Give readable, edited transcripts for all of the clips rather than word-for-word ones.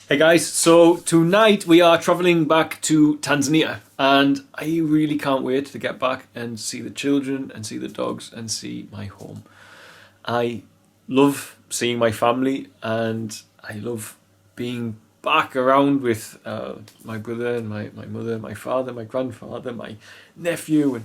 Hey guys, so tonight we are travelling back to Tanzania and I really can't wait to get back and see the children and see the dogs and see my home. I love seeing my family and I love being back around with my brother and my mother, my father, my grandfather, my nephew. And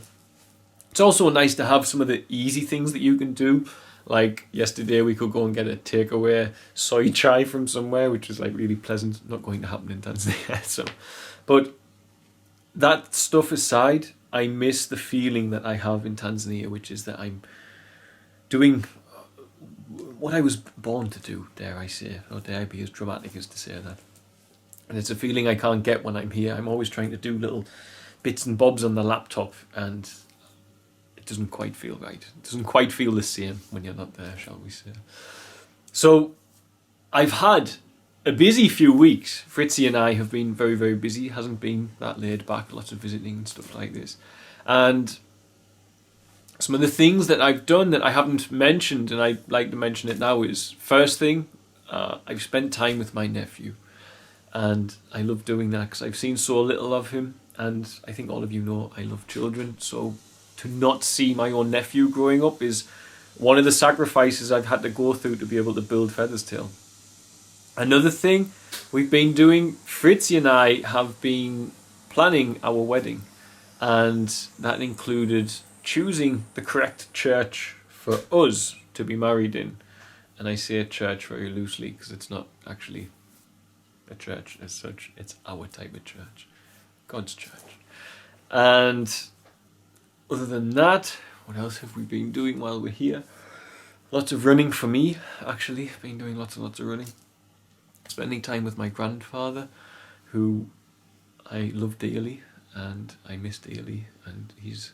it's also nice to have some of the easy things that you can do. Like yesterday, we could go and get a takeaway soy chai from somewhere, which was like really pleasant. Not going to happen in Tanzania, so. But that stuff aside, I miss the feeling that I have in Tanzania, which is that I'm doing what I was born to do. Dare I say, or dare I be as dramatic as to say that? And it's a feeling I can't get when I'm here. I'm always trying to do little bits and bobs on the laptop, and it doesn't quite feel right. It doesn't quite feel the same when you're not there, shall we say. So I've had a busy few weeks. Fritzy and I have been very, very busy. It hasn't been that laid back, lots of visiting and stuff like this. And some of the things that I've done that I haven't mentioned, and I'd like to mention it now, is first thing, I've spent time with my nephew. And I love doing that because I've seen so little of him. And I think all of you know I love children, so to not see my own nephew growing up is one of the sacrifices I've had to go through to be able to build Feather's Tail. Another thing we've been doing, Fritzy and I have been planning our wedding, and that included choosing the correct church for us to be married in. And I say church very loosely because it's not actually a church as such, it's our type of church, God's church. And other than that, what else have we been doing while we're here? Lots of running for me, actually. Been doing lots and lots of running. Spending time with my grandfather, who I love dearly and I miss dearly, and he's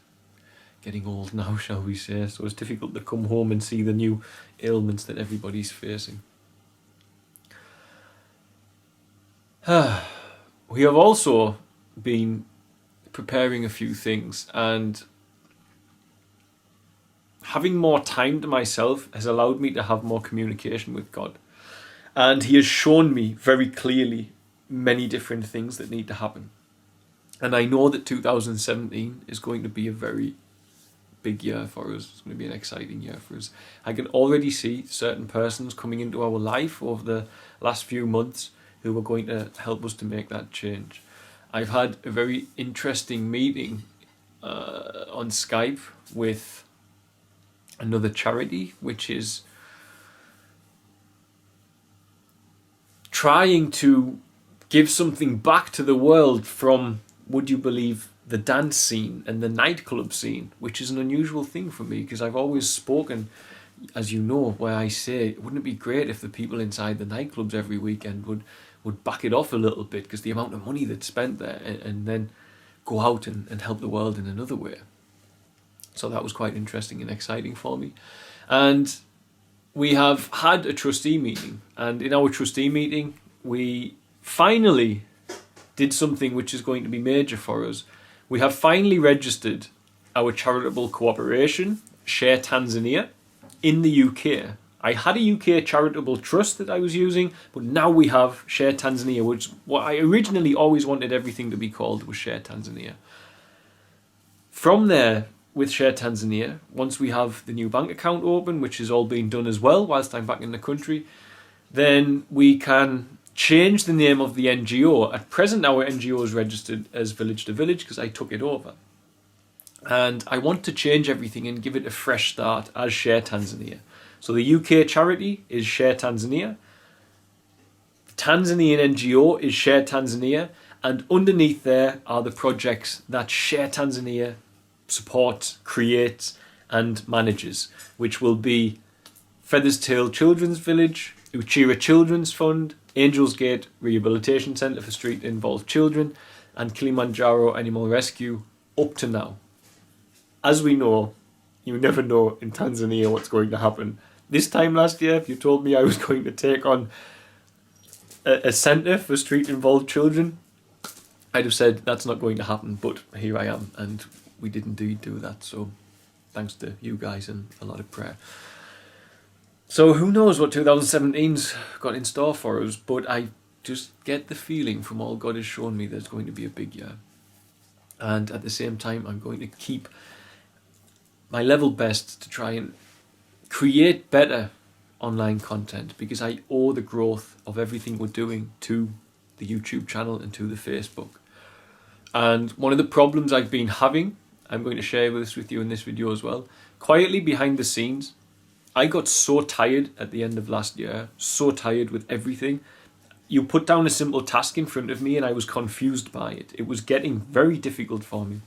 getting old now, shall we say, so it's difficult to come home and see the new ailments that everybody's facing. We have also been preparing a few things, and having more time to myself has allowed me to have more communication with God. And he has shown me very clearly many different things that need to happen. And I know that 2017 is going to be a very big year for us. It's going to be an exciting year for us. I can already see certain persons coming into our life over the last few months who are going to help us to make that change. I've had a very interesting meeting on Skype with another charity, which is trying to give something back to the world from, would you believe, the dance scene and the nightclub scene, which is an unusual thing for me because I've always spoken, as you know, where I say, wouldn't it be great if the people inside the nightclubs every weekend would back it off a little bit because the amount of money that's spent there, and then go out and help the world in another way. So that was quite interesting and exciting for me. And we have had a trustee meeting, and in our trustee meeting we finally did something which is going to be major for us. We have finally registered our charitable cooperation, Share Tanzania, in the UK. I had a UK charitable trust that I was using, but now we have Share Tanzania, which what I originally always wanted everything to be called was Share Tanzania. From there, with Share Tanzania, once we have the new bank account open, which has all been done as well whilst I'm back in the country, then we can change the name of the NGO. At present, our NGO is registered as Village to Village because I took it over. And I want to change everything and give it a fresh start as Share Tanzania. So the UK charity is Share Tanzania. The Tanzanian NGO is Share Tanzania. And underneath there are the projects that Share Tanzania supports, creates and manages, which will be Feather's Tail Children's Village, Uchira Children's Fund, Angels Gate Rehabilitation Centre for Street Involved Children, and Kilimanjaro Animal Rescue up to now. As we know, you never know in Tanzania what's going to happen. This time last year, if you told me I was going to take on a centre for street involved children, I'd have said that's not going to happen, but here I am, and we did indeed do that, so thanks to you guys and a lot of prayer. So who knows what 2017's got in store for us, but I just get the feeling from all God has shown me there's going to be a big year. And at the same time, I'm going to keep my level best to try and create better online content, because I owe the growth of everything we're doing to the YouTube channel and to the Facebook. And one of the problems I've been having, I'm going to share this with you in this video as well, quietly behind the scenes, I got so tired at the end of last year, so tired with everything. You put down a simple task in front of me and I was confused by it. It was getting very difficult for me.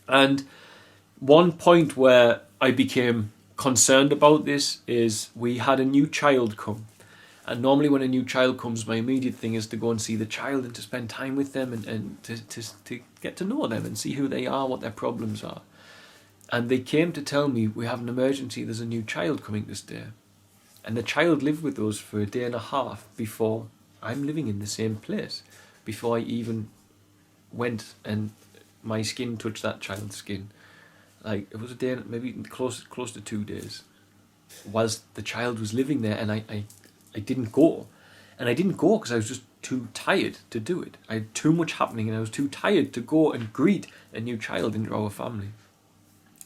And one point where I became concerned about this is we had a new child come. And normally when a new child comes, my immediate thing is to go and see the child and to spend time with them and to get to know them and see who they are, what their problems are. And they came to tell me, we have an emergency, there's a new child coming to stay. And the child lived with us for a day and a half before I'm living in the same place, before I even went and my skin touched that child's skin. Like, it was a day, maybe close to 2 days, whilst the child was living there, and I didn't go. And I didn't go because I was just too tired to do it. I had too much happening and I was too tired to go and greet a new child into our family.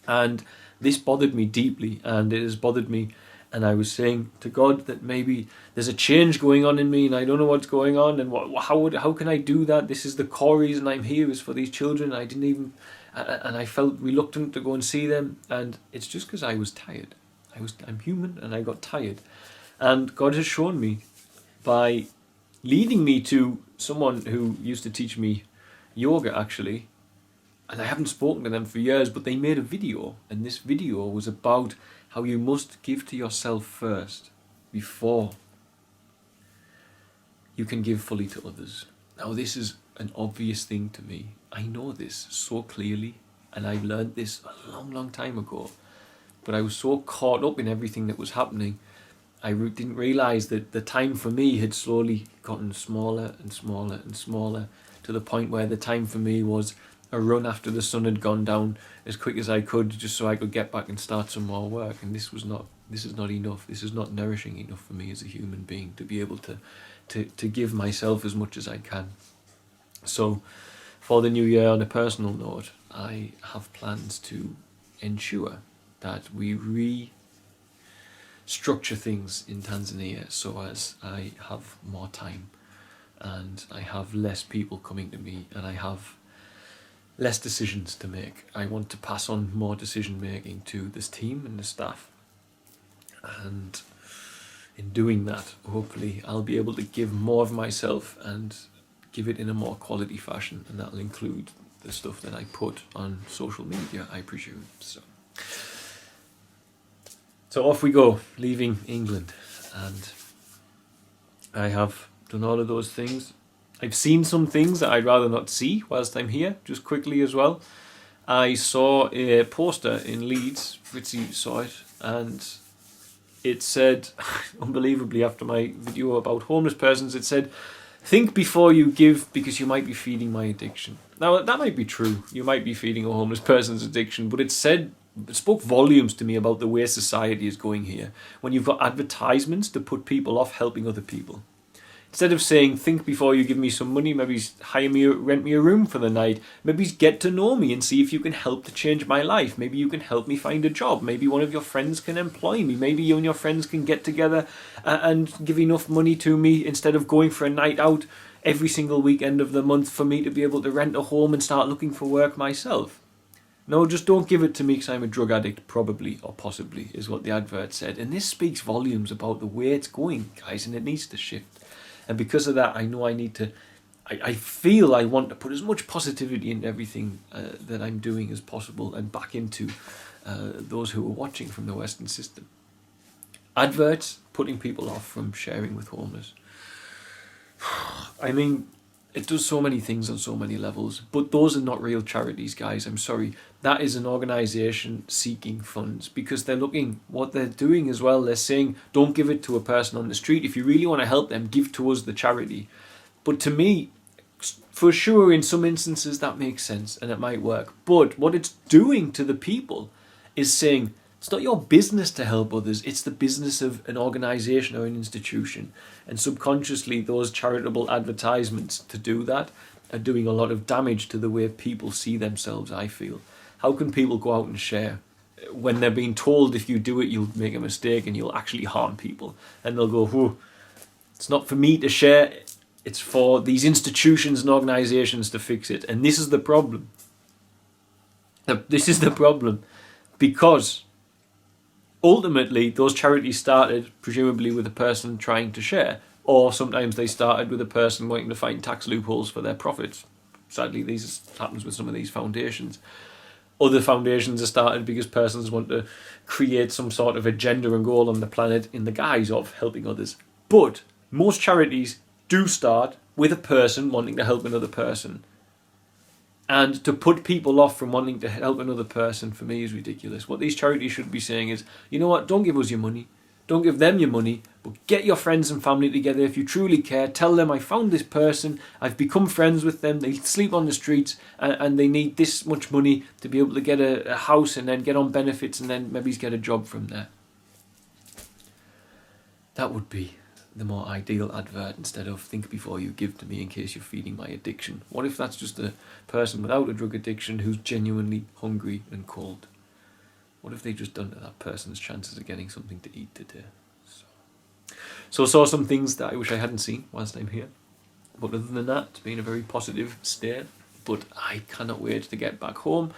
And this bothered me deeply, and it has bothered me. And I was saying to God that maybe there's a change going on in me and I don't know what's going on, and how can I do that? This is the core reason I'm here, is for these children. I didn't even, and I felt reluctant to go and see them, and it's just because I was tired. I'm human and I got tired. And God has shown me by leading me to someone who used to teach me yoga, actually, and I haven't spoken to them for years, but they made a video, and this video was about how you must give to yourself first before you can give fully to others. Now, this is an obvious thing to me. I know this so clearly, and I learned this a long time ago, but I was so caught up in everything that was happening, I didn't realise that the time for me had slowly gotten smaller and smaller and smaller, to the point where the time for me was a run after the sun had gone down as quick as I could, just so I could get back and start some more work. And this is not enough. This is not nourishing enough for me as a human being to be able to give myself as much as I can. So for the new year, on a personal note, I have plans to ensure that we restructure things in Tanzania so as I have more time and I have less people coming to me and I have less decisions to make. I want to pass on more decision making to this team and the staff, and in doing that, hopefully I'll be able to give more of myself and give it in a more quality fashion, and that'll include the stuff that I put on social media, I presume. So off we go, leaving England, and I have done all of those things. I've seen some things that I'd rather not see whilst I'm here, just quickly as well. I saw a poster in Leeds, Fritzy saw it, and it said, unbelievably after my video about homeless persons, it said, "Think before you give, because you might be feeding my addiction." Now, that might be true. You might be feeding a homeless person's addiction, but it spoke volumes to me about the way society is going here, when you've got advertisements to put people off helping other people. Instead of saying, think before you give me some money, maybe rent me a room for the night, maybe get to know me and see if you can help to change my life. Maybe you can help me find a job. Maybe one of your friends can employ me. Maybe you and your friends can get together and give enough money to me instead of going for a night out every single weekend of the month for me to be able to rent a home and start looking for work myself. No, just don't give it to me because I'm a drug addict, probably or possibly, is what the advert said. And this speaks volumes about the way it's going, guys, and it needs to shift. And because of that, I know I feel I want to put as much positivity into everything that I'm doing as possible, and back into those who are watching from the Western system. Adverts putting people off from sharing with homeless. I mean, it does so many things on so many levels, but those are not real charities, guys. I'm sorry. That is an organisation seeking funds, because what they're doing as well, they're saying, don't give it to a person on the street. If you really want to help them, give to us, the charity. But to me, for sure, in some instances that makes sense and it might work. But what it's doing to the people is saying, It's not your business to help others. It's the business of an organisation or an institution. And subconsciously, those charitable advertisements to do that are doing a lot of damage to the way people see themselves, I feel. How can people go out and share when they're being told if you do it, you'll make a mistake and you'll actually harm people? And they'll go, whoa, it's not for me to share. It's for these institutions and organisations to fix it. And this is the problem. This is the problem. Because ultimately, those charities started presumably with a person trying to share. Or sometimes they started with a person wanting to find tax loopholes for their profits. Sadly, this happens with some of these foundations. Other foundations are started because persons want to create some sort of agenda and goal on the planet in the guise of helping others. But most charities do start with a person wanting to help another person. And to put people off from wanting to help another person, for me, is ridiculous. What these charities should be saying is, you know what, don't give us your money. Don't give them your money, but get your friends and family together if you truly care. Tell them I found this person, I've become friends with them, they sleep on the streets and they need this much money to be able to get a house and then get on benefits and then maybe get a job from there. That would be the more ideal advert instead of think before you give to me in case you're feeding my addiction. What if that's just a person without a drug addiction who's genuinely hungry and cold? What if they just done to that person's chances of getting something to eat today? So I saw some things that I wish I hadn't seen whilst I'm here. But other than that, it's been a very positive stay. But I cannot wait to get back home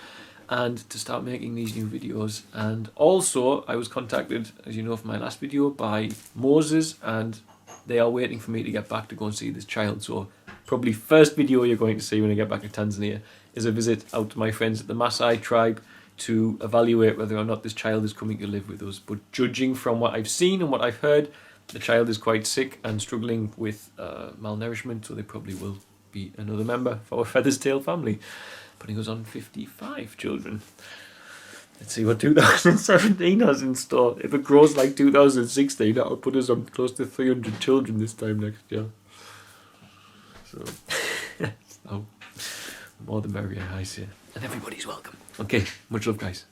and to start making these new videos. And also, I was contacted, as you know from my last video, by Moses, and they are waiting for me to get back to go and see this child. So probably first video you're going to see when I get back to Tanzania is a visit out to my friends at the Maasai tribe to evaluate whether or not this child is coming to live with us. But judging from what I've seen and what I've heard, the child is quite sick and struggling with malnourishment, so they probably will be another member of our Feathers Tail family, putting us on 55 children. Let's see what 2017 has in store. If it grows like 2016, that will put us on close to 300 children this time next year. So, so more the merrier, I say. And everybody's welcome. Okay, much love, guys.